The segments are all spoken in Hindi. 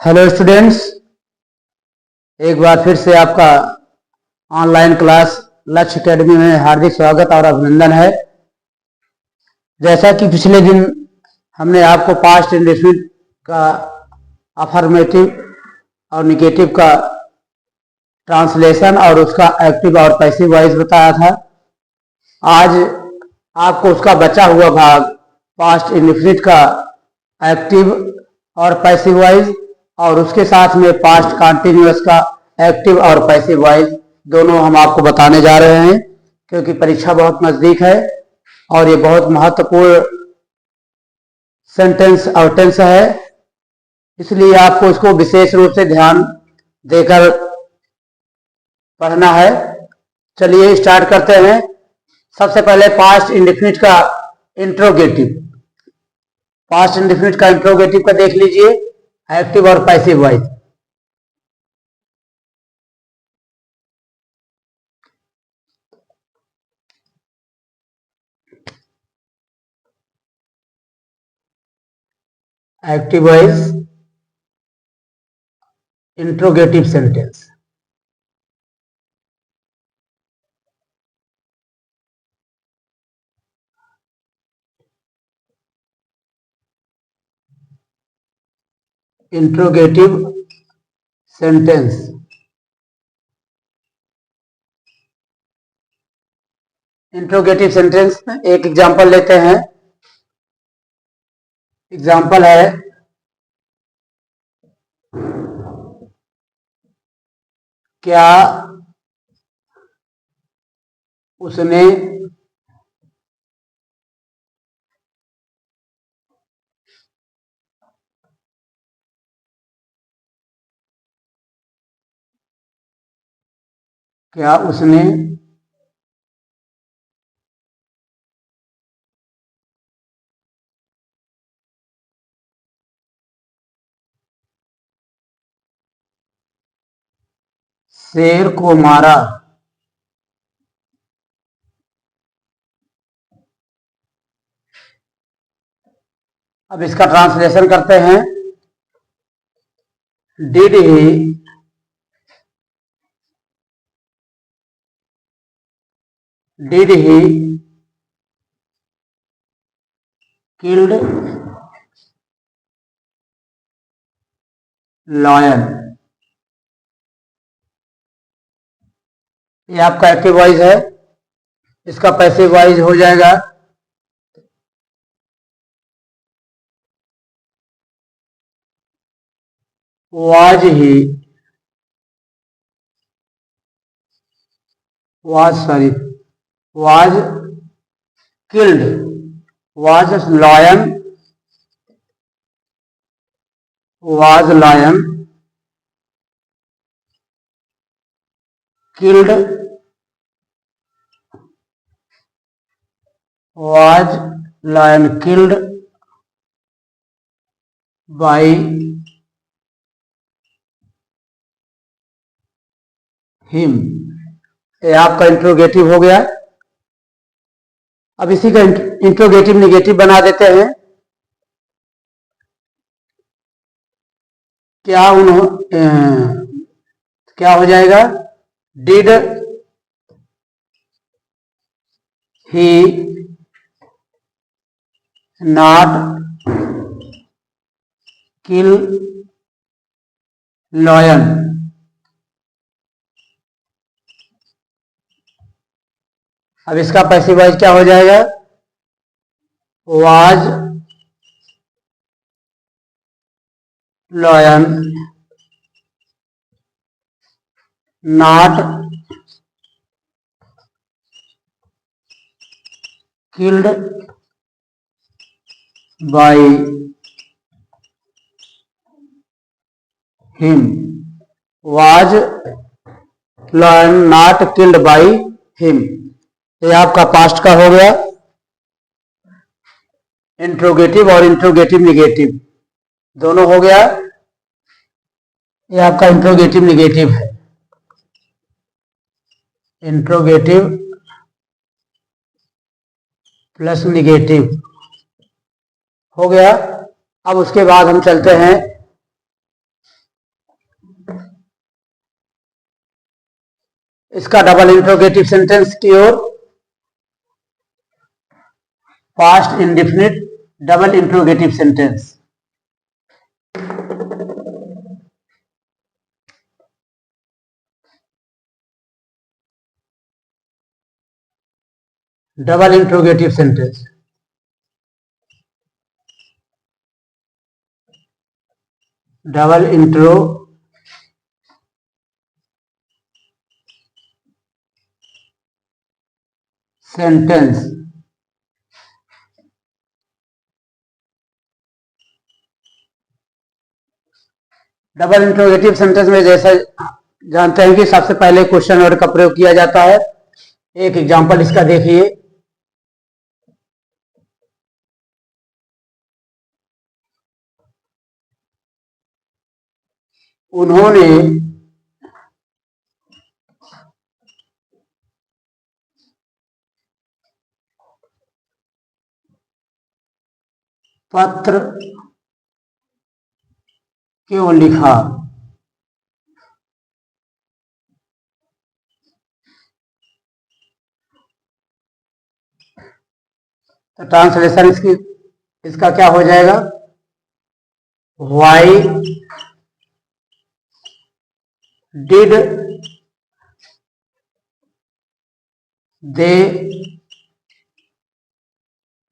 हेलो स्टूडेंट्स, एक बार फिर से आपका ऑनलाइन क्लास लक्ष्य एकेडमी में हार्दिक स्वागत और अभिनंदन है। जैसा कि पिछले दिन हमने आपको पास्ट इंडेफिनिट का अफर्मेटिव और निगेटिव का ट्रांसलेशन और उसका एक्टिव और पैसिव वॉइस बताया था, आज आपको उसका बचा हुआ भाग पास्ट इंडेफिनिट का एक्टिव और पैसिव वॉइस और उसके साथ में पास्ट कंटिन्यूअस का एक्टिव और पैसिव वॉइस दोनों हम आपको बताने जा रहे हैं, क्योंकि परीक्षा बहुत नजदीक है और ये बहुत महत्वपूर्ण सेंटेंस और टेंस है, इसलिए आपको इसको विशेष रूप से ध्यान देकर पढ़ना है। चलिए स्टार्ट करते हैं। सबसे पहले पास्ट इंडेफिनिट का इंट्रोगेटिव। पास्ट इंडेफिनिट का इंट्रोगेटिव का देख लीजिए, एक्टिव और passive voice. Active voice interrogative sentence. Interrogative sentence. Interrogative sentence एक एग्जांपल लेते हैं। एग्जांपल है, क्या उसने क्या उसने शेर को मारा? अब इसका ट्रांसलेशन करते हैं। Did he killed lion? ये आपका एक्टिव वॉइस है। इसका पैसिव वॉइस हो जाएगा was he was killed. Was lion killed was lion killed by him। ये आपका इंट्रोगेटिव हो गया। अब इसी का इंट्रोगेटिव निगेटिव बना देते हैं। क्या हो जाएगा? Did he not kill lion? अब इसका पैसिव वॉइस क्या हो जाएगा? Was lion not killed by him. Was lion not killed by him. ये आपका पास्ट का हो गया। इंट्रोगेटिव और इंट्रोगेटिव निगेटिव दोनों हो गया। ये आपका इंट्रोगेटिव निगेटिव है। इंट्रोगेटिव प्लस निगेटिव हो गया। अब उसके बाद हम चलते हैं इसका डबल इंट्रोगेटिव सेंटेंस की ओर, past indefinite double interrogative sentence. Double interrogative sentence, double intro sentence. Double interrogative sentence में जैसा जानते हैं कि सबसे पहले क्वेश्चन वर्ड का प्रयोग किया जाता है। एक एग्जांपल इसका देखिए, उन्होंने पत्र क्यों लिखा? तो ट्रांसलेशन इसका क्या हो जाएगा? Why did they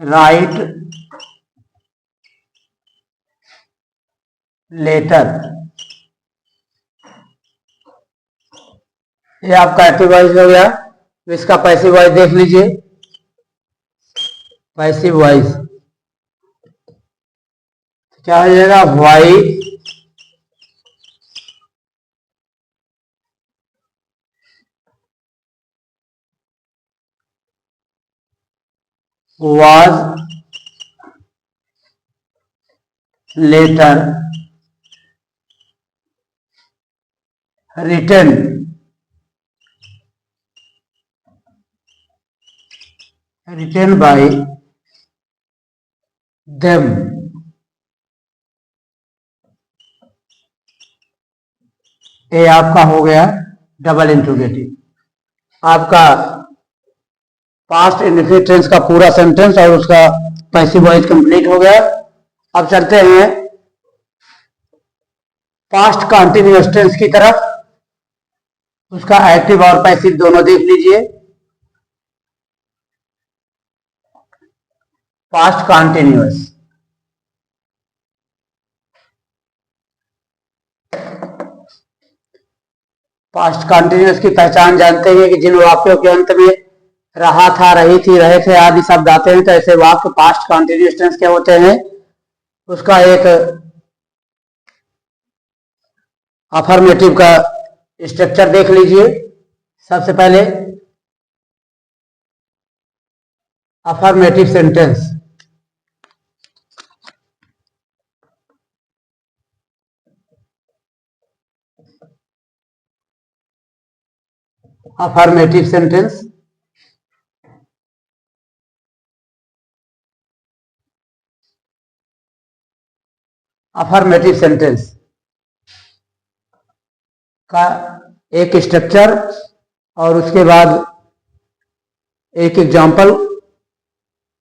write letter? ये आपका एक्टिव वॉइस हो गया। तो इसका पैसिव वॉइस देख लीजिए। पैसिव वॉइस क्या हो जाएगा? Why was later written by them। ये आपका हो गया डबल इंट्रोगेटिव। आपका पास्ट इंडेफिनिट टेंस का पूरा सेंटेंस और उसका पैसिव वॉइस कंप्लीट हो गया। अब चलते हैं पास्ट कंटिन्यूअस टेंस की तरफ। उसका एक्टिव और पैसिव दोनों देख लीजिए। पास्ट कंटिन्यूअस, पास्ट कंटिन्यूअस की पहचान जानते हैं कि जिन वाक्यों के अंत में रहा था, रही थी, रहे थे आदि शब्द आते हैं, तो ऐसे वाक्य पास्ट कंटिन्यूअस टेंस के होते हैं। उसका एक अफर्मेटिव का स्ट्रक्चर देख लीजिए। सबसे पहले affirmative sentence, affirmative sentence affirmative sentence का एक स्ट्रक्चर और उसके बाद एक एग्जाम्पल,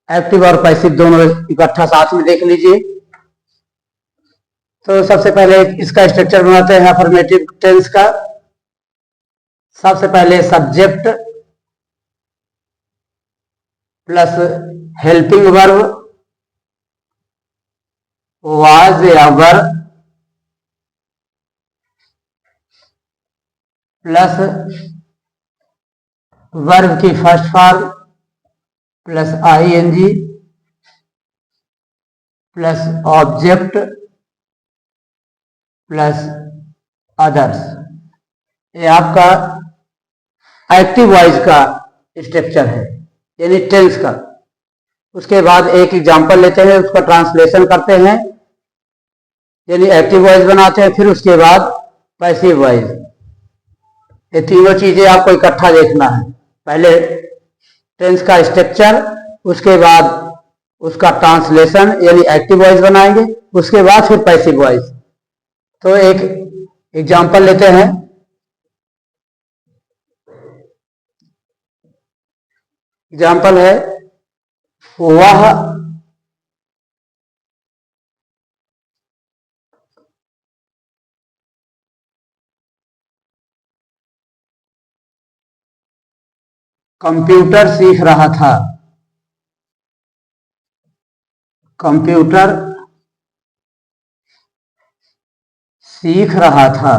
एक्टिव और पैसिव दोनों इकट्ठा साथ में देख लीजिए। तो सबसे पहले इसका स्ट्रक्चर बनाते हैं अफर्मेटिव टेंस का। सबसे पहले subject plus helping verb was या वर प्लस वर्ब की first form plus ING plus object plus others. ये आपका एक्टिव वॉइस का स्ट्रक्चर है, यानी टेंस का। उसके बाद एक एग्जांपल लेते हैं, उसका ट्रांसलेशन करते हैं, यानी एक्टिव वॉइस बनाते हैं, फिर उसके बाद पैसिव वॉइस। ये तीनों चीजें आपको इकट्ठा देखना है। पहले टेंस का स्ट्रक्चर, उसके बाद उसका ट्रांसलेशन यानी एक्टिव वॉइस बनाएंगे, उसके बाद फिर पैसिव वॉइस। तो एक एग्जांपल लेते हैं। एग्जाम्पल है वह कंप्यूटर सीख रहा था। कंप्यूटर सीख रहा था।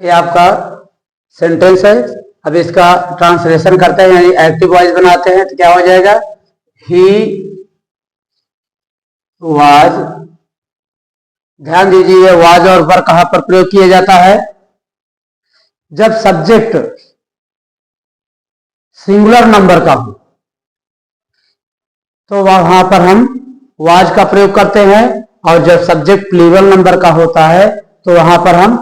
ये आपका सेंटेंस है। अब इसका ट्रांसलेशन करते हैं, यानी एक्टिव वॉइस बनाते हैं, तो क्या हो जाएगा? He was. ध्यान दीजिए, वाज और वर कहां पर प्रयोग किया जाता है? जब सब्जेक्ट सिंगुलर नंबर का हो तो वहां पर हम वाज का प्रयोग करते हैं, और जब सब्जेक्ट प्लूरल नंबर का होता है तो वहां पर हम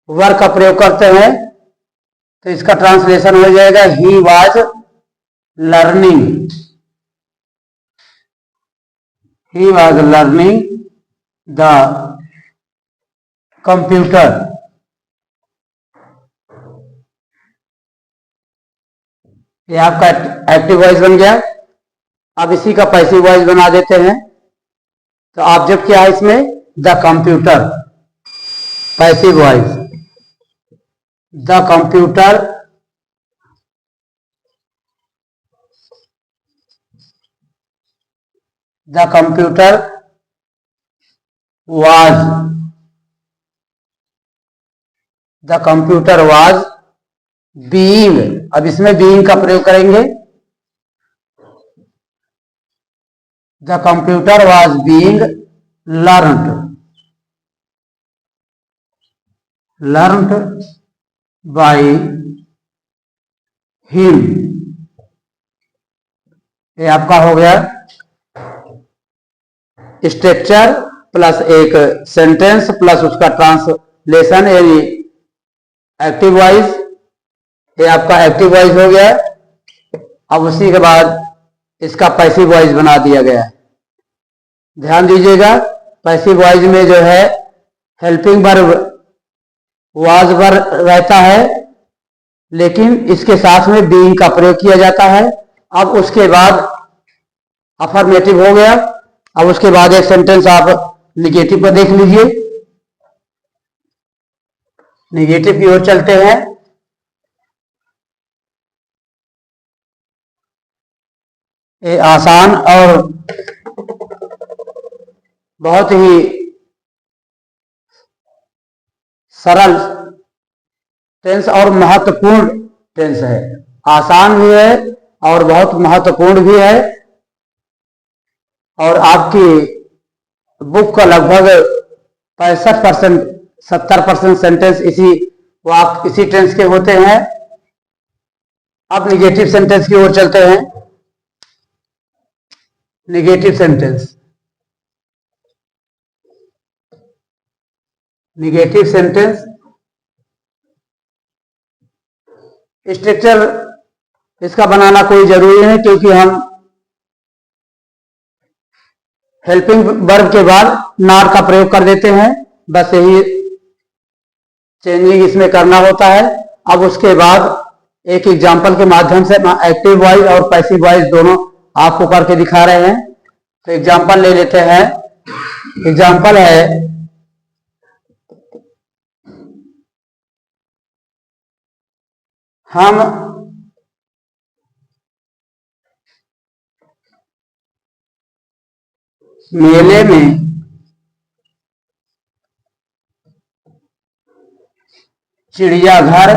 वर का प्रयोग करते हैं। तो इसका ट्रांसलेशन हो जाएगा he was learning. He was learning the computer. ये आपका एक्टिव वॉइस बन गया। अब इसी का पैसिव वॉइस बना देते हैं। तो ऑब्जेक्ट क्या है इसमें? The computer. Passive voice, the computer the computer was. The computer was being. अब इसमें बीइंग का प्रयोग करेंगे। The computer was being learned. Learned by him. ये आपका हो गया स्ट्रक्चर प्लस एक सेंटेंस प्लस उसका ट्रांसलेशन, यानी एक्टिव वॉइस। ये आपका एक्टिव वॉइस हो गया। अब उसी के बाद इसका पैसिव वॉइस बना दिया गया है। ध्यान दीजिएगा, पैसिव वॉइस में जो है हेल्पिंग वर्ब वाज वर्ब रहता है, लेकिन इसके साथ में बीइंग का प्रयोग किया जाता है। अब उसके बाद अफर्मेटिव हो गया। अब उसके बाद एक सेंटेंस आप निगेटिव पर देख लीजिए। निगेटिव की ओर चलते हैं। ये आसान और बहुत ही सरल टेंस और महत्वपूर्ण टेंस है। आसान भी है और बहुत महत्वपूर्ण भी है, और आपकी बुक का लगभग 65% 70% सेंटेंस इसी टेंस के होते हैं। अब निगेटिव सेंटेंस की ओर चलते हैं। Negative sentence. Negative sentence structure इसका बनाना कोई जरूरी है, क्योंकि हम हेल्पिंग वर्ब के बाद नॉट का प्रयोग कर देते हैं। बस यही चेंजिंग इसमें करना होता है। अब उसके बाद एक एग्जांपल के माध्यम से एक्टिव वॉइस और पैसिव वॉइस दोनों आपको करके दिखा रहे हैं। तो एग्जांपल ले लेते हैं। एग्जांपल है हम मेले में चिड़ियाघर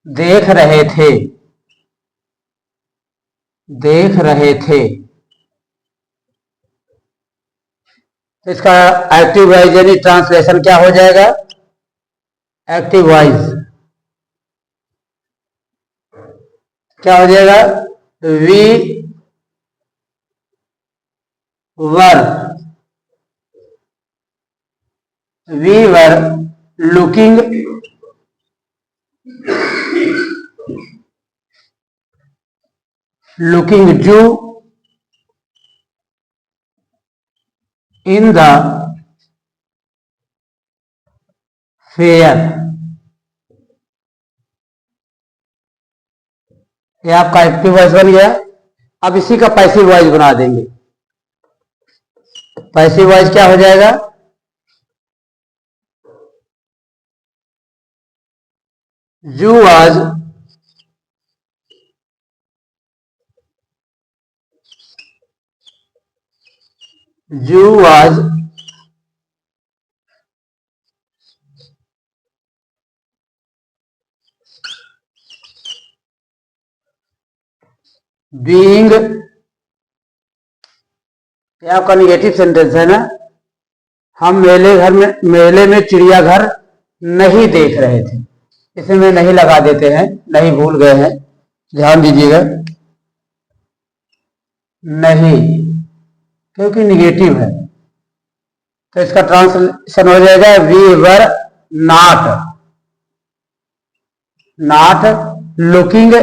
देख रहे थे। देख रहे थे। इसका एक्टिव वॉइस यानी ट्रांसलेशन क्या हो जाएगा? एक्टिव वॉइस क्या हो जाएगा? वी वर लुकिंग जू इन द फेयर। ये आपका एक्टिव वॉइस बन गया। अब इसी का पैसिव वॉइस बना देंगे। पैसिव वॉइस क्या हो जाएगा? यू वाज बीइंग, ये आपका निगेटिव सेंटेंस है ना। हम मेले में चिड़ियाघर नहीं देख रहे थे। इसमें नहीं लगा देते हैं, नहीं भूल गए हैं, ध्यान दीजिएगा। नहीं, क्योंकि निगेटिव है, तो इसका ट्रांसलेशन हो जाएगा वी वर नॉट लुकिंग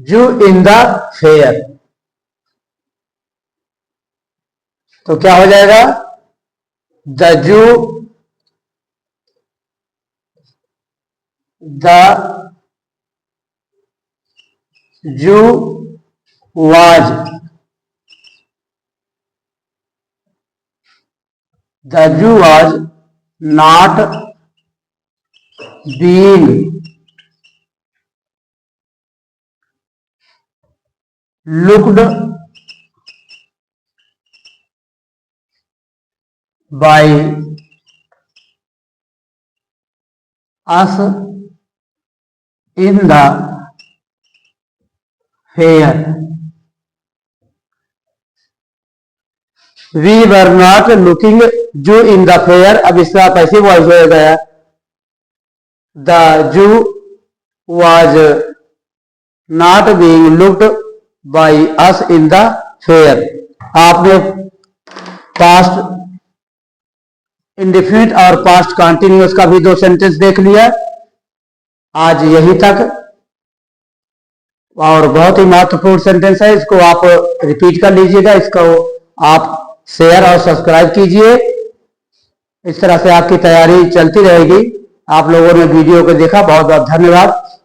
जू इन द फेयर। तो क्या हो जाएगा? The zoo was not being looked by us in the fair. We were not looking Jew in the fair. अब इसका पैसिव वॉइस हो गया। The Jew was not being looked by us in the fair. आपने पास्ट इंडेफिनिट और पास्ट कंटिन्यूअस का भी 2 सेंटेंस देख लिया। आज यही तक, और बहुत ही महत्वपूर्ण सेंटेंस है, इसको आप रिपीट कर लीजिएगा, इसको आप शेयर और सब्सक्राइब कीजिए। इस तरह से आपकी तैयारी चलती रहेगी। आप लोगों ने वीडियो को देखा, बहुत बहुत धन्यवाद।